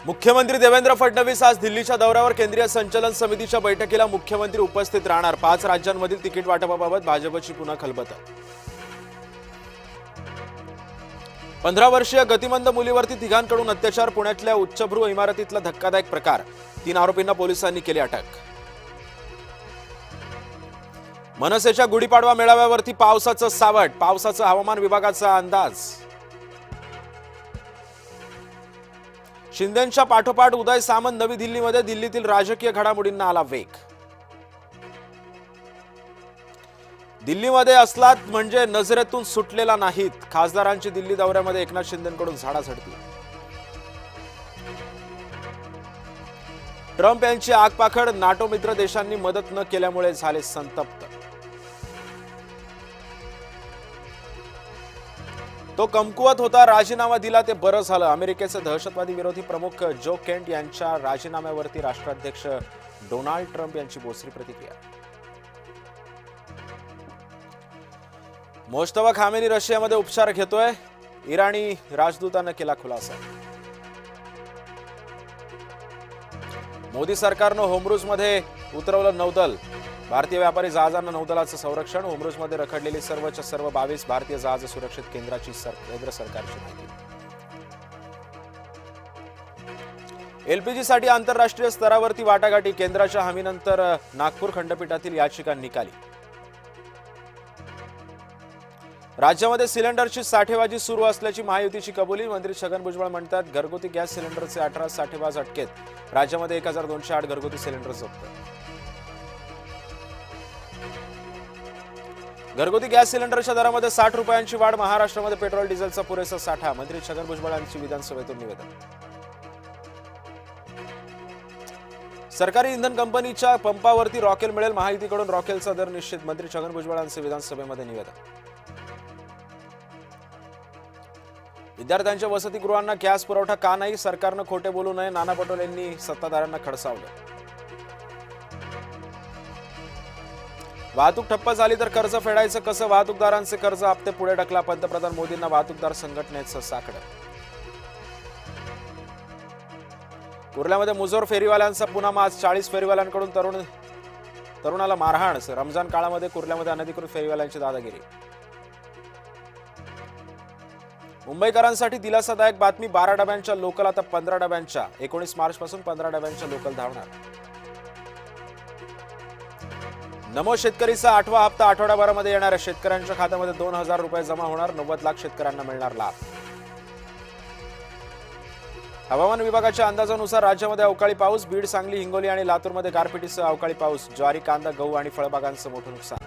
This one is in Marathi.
मुख्यमंत्री देवेंद्र फडणवीस आज दिल्लीच्या दौऱ्यावर केंद्रीय संचालन समितीच्या बैठकीला मुख्यमंत्री उपस्थित राहणार। 5 राज्यांमधील तिकीट वाटपाबाबत भाजपची पुन्हा खलबत। 15 वर्षीय गतिमंद मुलीवरती तिघांकडून अत्याचार। पुण्यातल्या उच्चभ्रू इमारतीतला धक्कादायक प्रकार। 3 आरोपींना पोलिसांनी केली अटक। मनसेच्या गुढीपाडवा मेळाव्यावरती पावसाचं सावट। पावसाचा हवामान विभागाचा अंदाज। शिंदेंच्या पाठोपाठ उदय सामंत नवी दिल्लीमध्ये। दिल्लीतील राजकीय घडामोडींना आला वेग। दिल्लीमध्ये असलात म्हणजे नजरेतून सुटलेला नाहीत। खासदारांची दिल्ली दौऱ्यामध्ये एकनाथ शिंदेंकडून झाडाझडती। ट्रम्प यांची आगपाखड। नाटो मित्र देशांनी मदत न केल्यामुळे झाले संतप्त। तो कमकुवत होता, राजीनामा दिला ते बरं झालं। अमेरिकेचे दहशतवादी विरोधी प्रमुख जो केंट यांच्या राजीनाम्यावरती राष्ट्राध्यक्ष डोनाल्ड ट्रम्प यांची बोचरी प्रतिक्रिया। मोजतबा खामेनी रशियामध्ये उपचार घेतोय। इराणी राजदूतानं केला खुलासा। मोदी सरकारनं होमरूजमध्ये उतरवलं नौदल। भारतीय व्यापारी जहाजांना नौदलाचं संरक्षण। होमरूजमध्ये रखडलेली सर्वच्या सर्व 22 भारतीय जहाज सुरक्षित केंद्राची केंद्र सरकारची माहिती। एलपीजीसाठी आंतरराष्ट्रीय स्तरावरती वाटाघाटी। केंद्राच्या हमीनंतर नागपूर खंडपीठातील याचिका निकाली। राज्यामध्ये सिलेंडरची साठेबाजी सुरू असल्याची महायुतीची कबुली। मंत्री छगन भुजबळ म्हणतात घरगुती गॅस सिलेंडरचे 18 साठेबाज अटकेत। राज्यामध्ये 1208 घरगुती सिलेंडर जप्त। घरगुती गॅस सिलेंडरच्या दरामध्ये 60 रुपयांची वाढ। महाराष्ट्रामध्ये पेट्रोल डिझेलचा पुरेसा साठा। मंत्री छगन भुजबळ यांची विधानसभेतून निवेदन। सरकारी इंधन कंपनीच्या पंपावरती रॉकेल मिळेल। महायुतीकडून रॉकेलचा दर निश्चित। मंत्री छगन भुजबळ यांचे विधानसभेमध्ये निवेदन। विद्यार्थ्यांच्या वसतिगृहांना गॅस पुरवठा का नाही? सरकारनं खोटे बोलू नये। नाना पटोले यांनी सत्ताधाऱ्यांना खडसावलं। वाहतूक ठप्प झाली तर कर्ज फेडायचं कसं? वाहतूकदारांचे कर्ज हप्ते पुढे ढकला। पंतप्रधान मोदींना वाहतूकदार संघटनेचं साकडं। कुर्ल्यामध्ये मुजोर फेरीवाल्यांचा पुन्हा माज। 40 फेरीवाल्यांकडून तरुणाला मारहाण। रमजान काळामध्ये कुर्ल्यामध्ये अनधिकृत फेरीवाल्यांची दादागिरी। मुंबईकरांसाठी दिलासादायक बातमी। 12 डब्यांच्या लोकल आता 15 डब्यांच्या। 19 मार्च पासून 15 डब्यांच्या लोकल धावणार। नमो शेतकरीचा 8वा हप्ता आठवड्याभरामध्ये येणार आहे। शेतकऱ्यांच्या खात्यामध्ये 2000 रुपये जमा होणार। 90 लाख शेतकऱ्यांना मिळणार लाभ। हवामान विभागाच्या अंदाजानुसार राज्यामध्ये अवकाळी पाऊस। बीड, सांगली, हिंगोली आणि लातूरमध्ये गारपिटीसह अवकाळी पाऊस। ज्वारी, कांदा, गहू आणि फळबागांचं मोठं नुकसान।